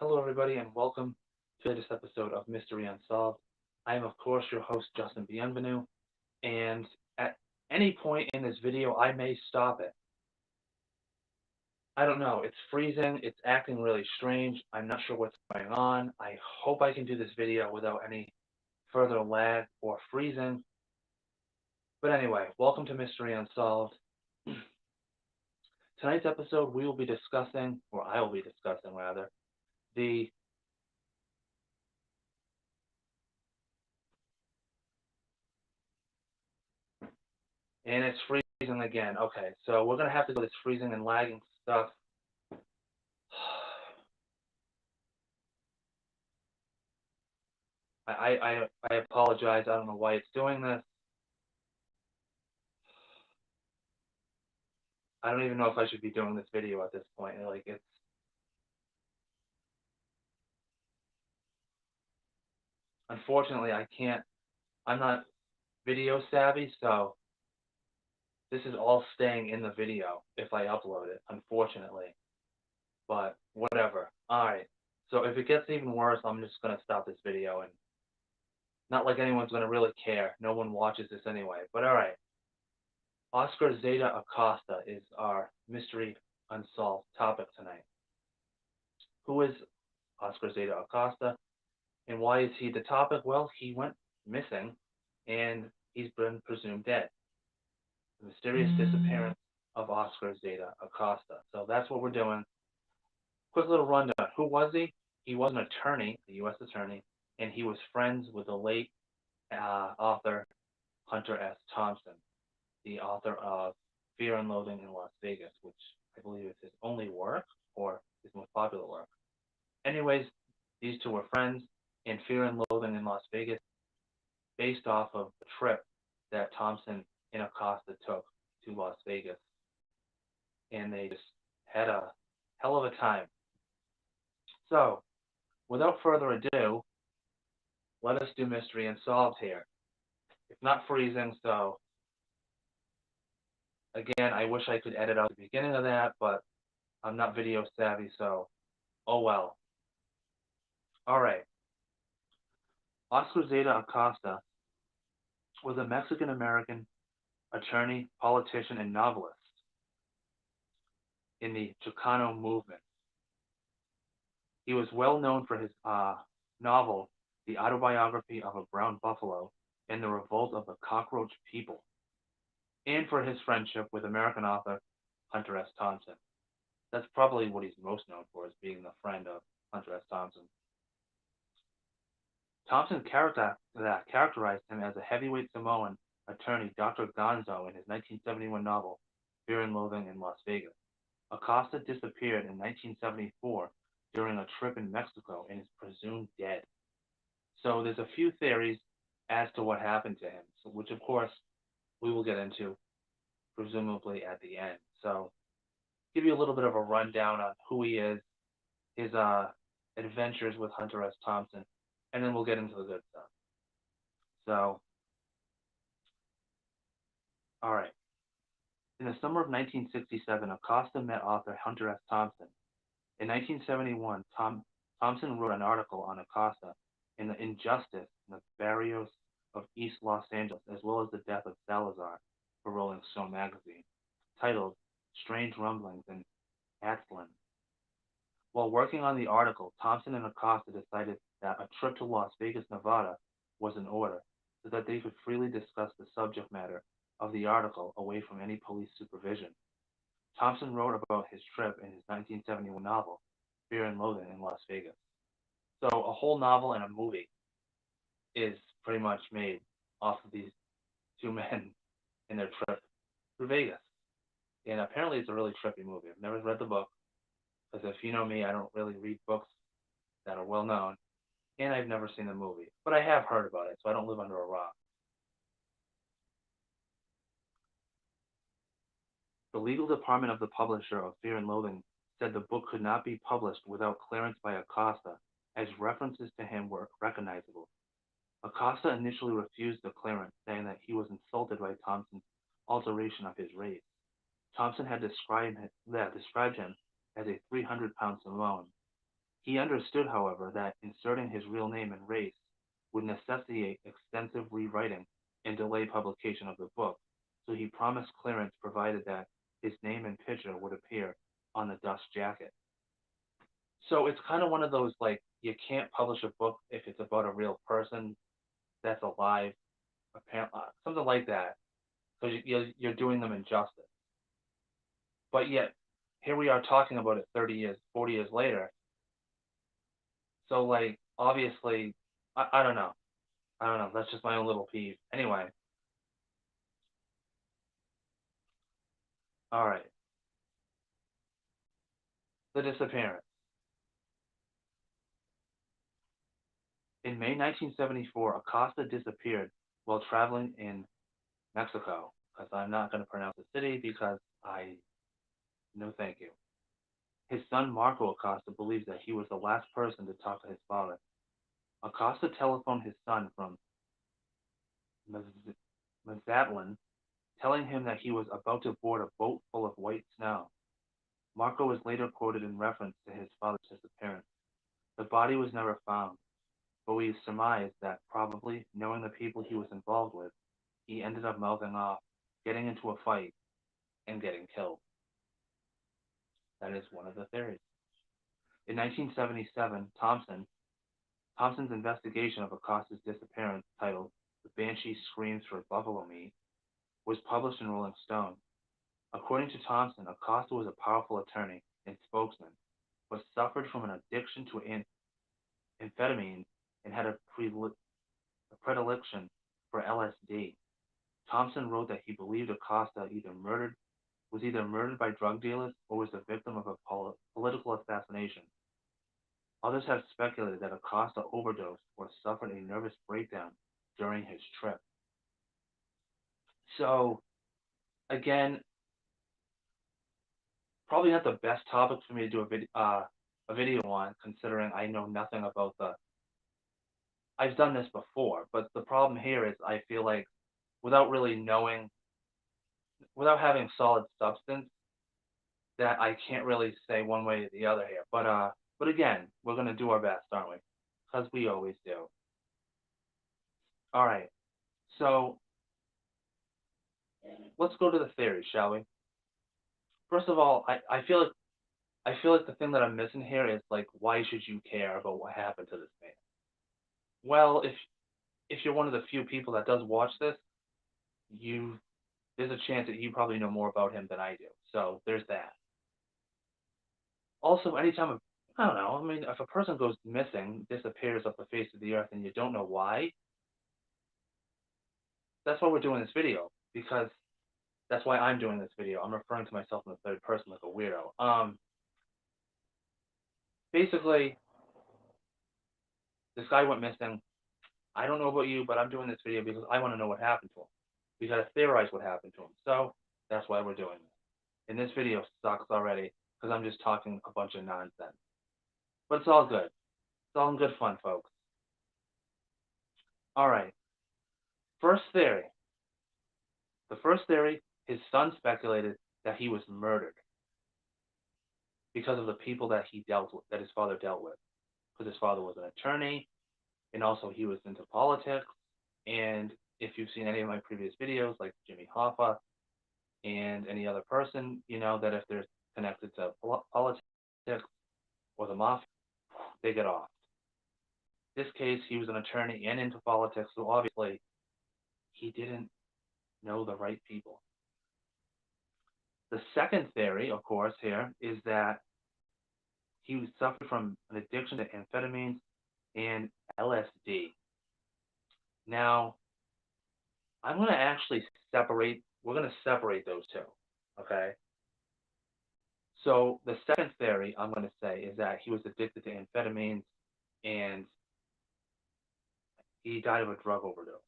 Hello, everybody, and welcome to this episode of Mystery Unsolved. I am, of course, your host, Justin Bienvenu, and at any point in this video, I may stop it. I don't know. It's freezing. It's acting really strange. I'm not sure what's going on. I hope I can do this video without any further lag or freezing. But anyway, welcome to Mystery Unsolved. Tonight's episode, we will be discussing, or I will be discussing, rather, the and it's freezing again. Okay, so we're going to have to do this freezing and lagging stuff. I apologize. I don't know why it's doing this. I don't even know if I should be doing this video at this point. Like, it's... Unfortunately, I can't... I'm not video savvy, so this is all staying in the video if I upload it, unfortunately. But whatever. Alright. So if it gets even worse, I'm just going to stop this video, and not like anyone's going to really care. No one watches this anyway. But alright. Oscar Zeta Acosta is our mystery unsolved topic tonight. Who is Oscar Zeta Acosta, and why is he the topic? Well, he went missing, and he's been presumed dead. The mysterious disappearance of Oscar Zeta Acosta. So that's what we're doing. Quick little rundown. Who was he? He was an attorney, a U.S. attorney, and he was friends with the late author Hunter S. Thompson, the author of Fear and Loathing in Las Vegas, which I believe is his only work, or his most popular work. Anyways, these two were friends, and Fear and Loathing in Las Vegas, based off of the trip that Thompson and Acosta took to Las Vegas. And they just had a hell of a time. So, without further ado, let us do Mystery Unsolved here. It's not freezing, so again, I wish I could edit out the beginning of that, but I'm not video savvy, so oh well. Alright. Oscar Zeta Acosta was a Mexican-American attorney, politician, and novelist in the Chicano movement. He was well known for his novel, The Autobiography of a Brown Buffalo and the Revolt of the Cockroach People, and for his friendship with American author Hunter S. Thompson. That's probably what he's most known for, is being the friend of Hunter S. Thompson. Thompson characterized him as a heavyweight Samoan attorney, Dr. Gonzo, in his 1971 novel, Fear and Loathing in Las Vegas. Acosta disappeared in 1974 during a trip in Mexico and is presumed dead. So there's a few theories as to what happened to him, which of course we will get into presumably at the end. So give you a little bit of a rundown on who he is, his adventures with Hunter S. Thompson, and then we'll get into the good stuff. So, all right. In the summer of 1967, Acosta met author Hunter S. Thompson. In 1971, Thompson wrote an article on Acosta in the injustice in the barrios of East Los Angeles, as well as the death of Salazar, for Rolling Stone magazine, titled Strange Rumblings in Aztlán. While working on the article, Thompson and Acosta decided that a trip to Las Vegas, Nevada was in order, so that they could freely discuss the subject matter of the article away from any police supervision. Thompson wrote about his trip in his 1971 novel, Fear and Loathing in Las Vegas. So a whole novel and a movie is pretty much made off of these two men in their trip to Vegas. And apparently it's a really trippy movie. I've never read the book, because if you know me, I don't really read books that are well known, and I've never seen the movie. But I have heard about it, so I don't live under a rock. The legal department of the publisher of Fear and Loathing said the book could not be published without clearance by Acosta, as references to him were recognizable. Acosta initially refused the clearance, saying that he was insulted by Thompson's alteration of his race. Thompson had described him as a 300-pound Samoan, He understood, however, that inserting his real name and race would necessitate extensive rewriting and delay publication of the book, so he promised clearance provided that his name and picture would appear on the dust jacket. So it's kind of one of those like you can't publish a book if it's about a real person that's alive, apparently something like that, because you're doing them injustice. But yet, here we are talking about it 30 years, 40 years later. So like obviously, I don't know. I don't know. That's just my own little peeve. Anyway, all right. The disappearance. In May 1974, Acosta disappeared while traveling in Mexico. Because I'm not going to pronounce the city because no thank you. His son Marco Acosta believes that he was the last person to talk to his father. Acosta telephoned his son from Mazatlan, telling him that he was about to board a boat full of white snow. Marco was later quoted in reference to his father's disappearance. The body was never found, but we surmised that probably, knowing the people he was involved with, he ended up mouthing off, getting into a fight, and getting killed. That is one of the theories. In 1977, Thompson's investigation of Acosta's disappearance, titled "The Banshee Screams for Buffalo Meat," was published in Rolling Stone. According to Thompson, Acosta was a powerful attorney and spokesman, but suffered from an addiction to amphetamines and had a predilection for LSD. Thompson wrote that he believed Acosta was either murdered by drug dealers or was the victim of a political assassination. Others have speculated that Acosta overdosed or suffered a nervous breakdown during his trip. So, again, probably not the best topic for me to do a video on, considering I know nothing about the. I've done this before, but the problem here is I feel like without really knowing, without having solid substance, that I can't really say one way or the other here. But again, we're gonna do our best, aren't we? Because we always do. All right. So let's go to the theory, shall we? First of all, I feel like the thing that I'm missing here is like, why should you care about what happened to this man? Well, if you're one of the few people that does watch this, you there's a chance that you probably know more about him than I do. So there's that. Also, I don't know, I mean, if a person goes missing, disappears off the face of the earth, and you don't know why, that's why we're doing this video, because that's why I'm doing this video. I'm referring to myself in the third person like a weirdo. Basically, this guy went missing. I don't know about you, but I'm doing this video because I want to know what happened to him. We got to theorize what happened to him. So that's why we're doing this. And this video sucks already because I'm just talking a bunch of nonsense. But it's all good. It's all in good fun, folks. All right. First theory. The first theory, his son speculated that he was murdered because of the people that he dealt with, that his father dealt with. Because his father was an attorney, and also he was into politics. And if you've seen any of my previous videos, like Jimmy Hoffa and any other person, you know that if they're connected to politics or the mafia, they get off. In this case, he was an attorney and into politics, so obviously he didn't know the right people. The second theory, of course, here is that he suffered from an addiction to amphetamines and LSD. Now, I'm going to actually we're going to separate those two, okay? So the second theory I'm going to say is that he was addicted to amphetamines and he died of a drug overdose.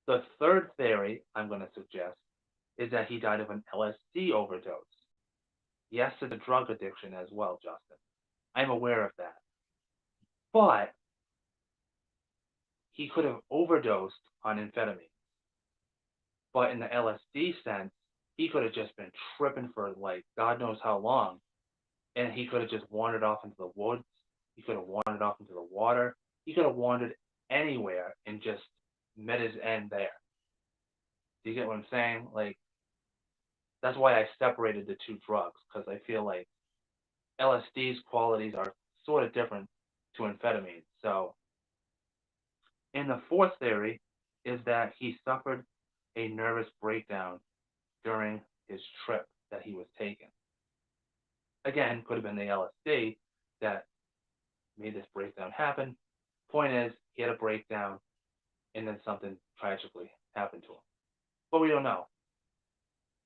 The third theory I'm going to suggest is that he died of an LSD overdose. Yes, to the drug addiction as well, Justin. I'm aware of that. But he could have overdosed on amphetamines. But in the LSD sense, he could have just been tripping for like God knows how long and he could have just wandered off into the woods. He could have wandered off into the water. He could have wandered anywhere and just met his end there. Do you get what I'm saying? Like, that's why I separated the two drugs, because I feel like LSD's qualities are sort of different to amphetamine. So, and the fourth theory is that he suffered a nervous breakdown during his trip that he was taking. Again, could have been the LSD that made this breakdown happen. Point is, he had a breakdown and then something tragically happened to him. But we don't know.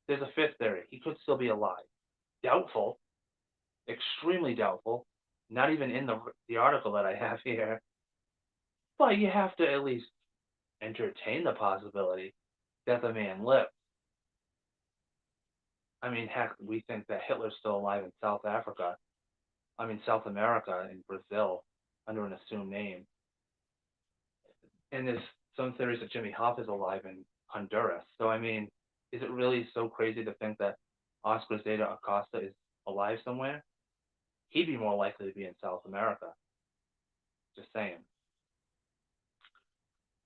There's a fifth theory. He could still be alive. Doubtful, extremely doubtful, not even in the article that I have here. But you have to at least entertain the possibility that the man lived. I mean, heck, we think that Hitler's still alive in South Africa. I mean, South America, in Brazil, under an assumed name. And there's some theories that Jimmy Hoff is alive in Honduras. So, I mean, is it really so crazy to think that Oscar Zeta Acosta is alive somewhere? He'd be more likely to be in South America. Just saying.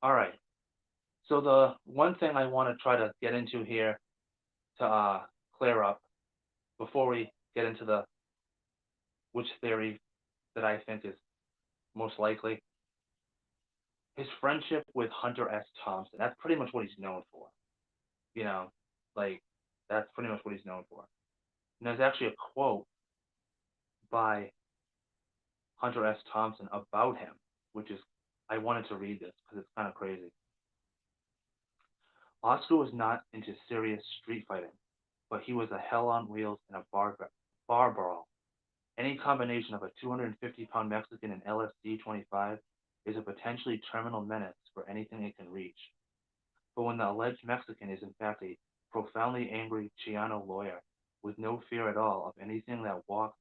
All right. So the one thing I want to try to get into here to clear up before we get into the which theory that I think is most likely, his friendship with Hunter S. Thompson. That's pretty much what he's known for. You know, like, that's pretty much what he's known for. And there's actually a quote by Hunter S. Thompson about him, which is, I wanted to read this because it's kind of crazy. Oscar was not into serious street fighting, but he was a hell on wheels in a bar brawl. Any combination of a 250-pound Mexican and LSD 25 is a potentially terminal menace for anything it can reach. But when the alleged Mexican is in fact a profoundly angry Chicano lawyer with no fear at all of anything that walks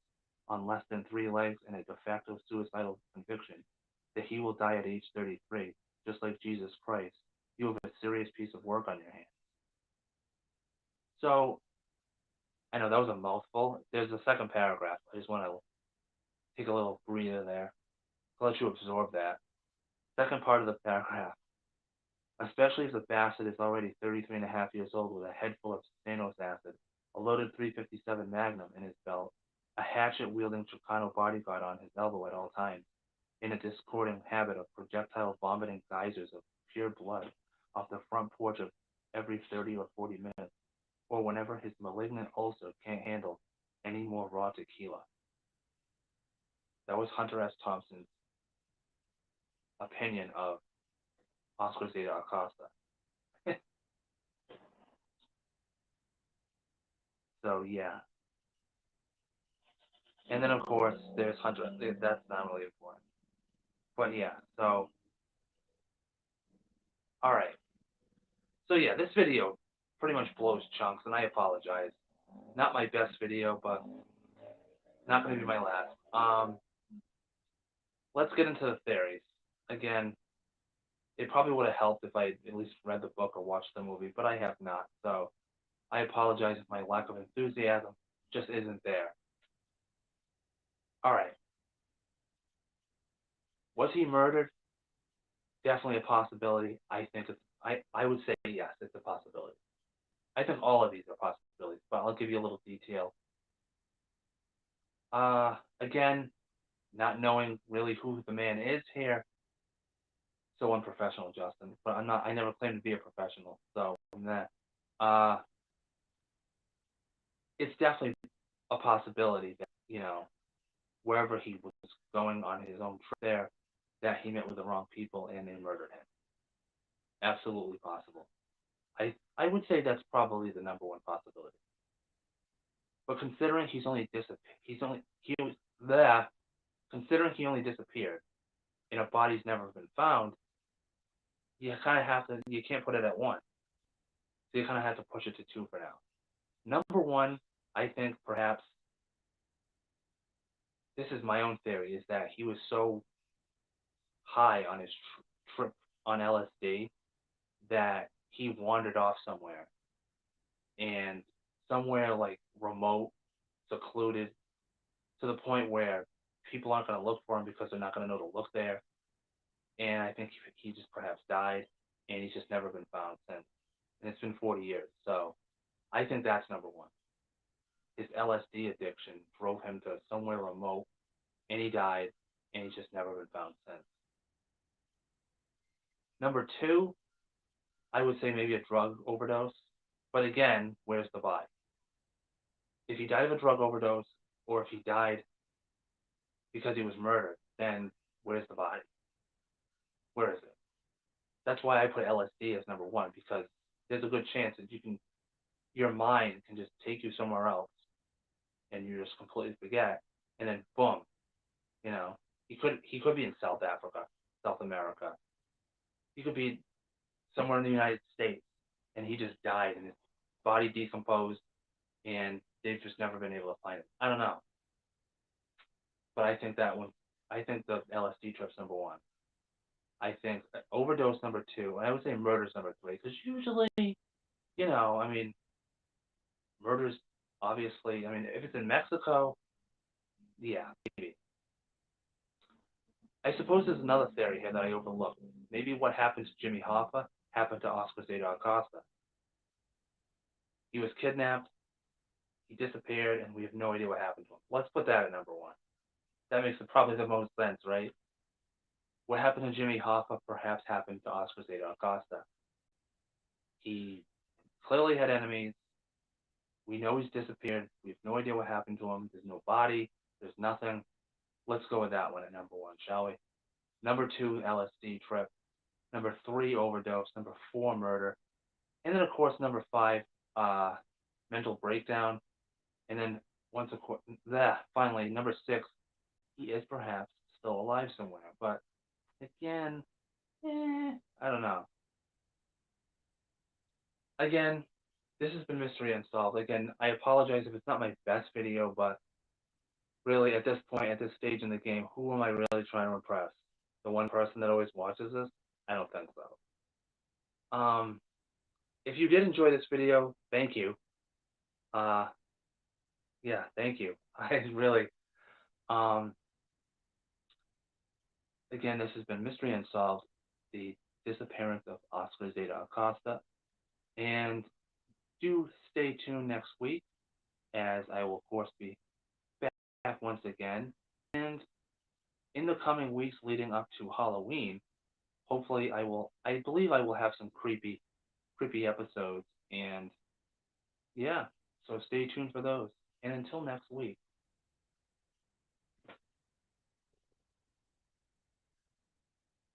on less than 3 legs and a de facto suicidal conviction that he will die at age 33, just like Jesus Christ, you have a serious piece of work on your hands. So, I know that was a mouthful. There's a second paragraph. I just want to take a little breather there. I'll let you absorb that. Second part of the paragraph. Especially if the bastard is already 33 and a half years old with a head full of stannous acid, a loaded 357 Magnum in his belt, a hatchet-wielding Chicano bodyguard on his elbow at all times, in a discordant habit of projectile vomiting geysers of pure blood off the front porch of every 30 or 40 minutes, or whenever his malignant ulcer can't handle any more raw tequila. That was Hunter S. Thompson's opinion of Oscar Zeta Acosta. So, yeah. And then, of course, there's Hunter. That's not really important. But, yeah, so, all right. So, yeah, this video pretty much blows chunks, and I apologize. Not my best video, but not going to be my last. Let's get into the theories. Again, it probably would have helped if I at least read the book or watched the movie, but I have not. So I apologize if my lack of enthusiasm just isn't there. All right. Was he murdered? Definitely a possibility. I think I would say yes, it's a possibility. I think all of these are possibilities, but I'll give you a little detail. Again, not knowing really who the man is here, so unprofessional, Justin. But I never claimed to be a professional, so from that, it's definitely a possibility that, wherever he was going on his own trip there, that he met with the wrong people and they murdered him. Absolutely possible. I would say that's probably the number one possibility. But considering considering he only disappeared and a body's never been found, you kind of have to, you can't put it at one. So you kind of have to push it to two for now. Number one, I think perhaps, this is my own theory, is that he was so high on his trip on LSD that he wandered off somewhere, and somewhere like remote, secluded, to the point where people aren't going to look for him because they're not going to know to look there. And I think he just perhaps died, and he's just never been found since. And it's been 40 years. So I think that's number one. His LSD addiction drove him to somewhere remote, and he died, and he's just never been found since. Number two, I would say maybe a drug overdose. But again, where's the body? If he died of a drug overdose, or if he died because he was murdered, then where's the body? Where is it? That's why I put LSD as number one, because there's a good chance that your mind can just take you somewhere else, and you just completely forget, and then boom, he could be in South Africa, South America. He could be somewhere in the United States, and he just died, and his body decomposed, and they've just never been able to find it. I don't know, but I think the LSD trip's number one. I think overdose number two, and I would say murder's number three, because usually, I mean, murder's obviously, I mean, if it's in Mexico, yeah, maybe. I suppose there's another theory here that I overlooked. Maybe what happened to Jimmy Hoffa happened to Oscar Zeta Acosta. He was kidnapped, he disappeared, and we have no idea what happened to him. Let's put that at number one. That makes probably the most sense, right? What happened to Jimmy Hoffa perhaps happened to Oscar Zeta Acosta. He clearly had enemies. We know he's disappeared. We have no idea what happened to him. There's no body. There's nothing. Let's go with that one at number one, shall we? Number two, LSD trip. Number three, overdose. Number four, murder. And then, of course, number five, mental breakdown. And then finally, number six, he is perhaps still alive somewhere. But again, I don't know. Again, this has been Mystery Unsolved. Again, I apologize if it's not my best video, but really, at this point, at this stage in the game, who am I really trying to impress? The one person that always watches this? I don't think so. If you did enjoy this video, thank you. Yeah, thank you. I really, again, this has been Mystery Unsolved, the disappearance of Oscar Zeta Acosta. And do stay tuned next week, as I will, of course, be back once again. And in the coming weeks leading up to Halloween, hopefully I believe I will have some creepy episodes. And yeah, so stay tuned for those. And until next week.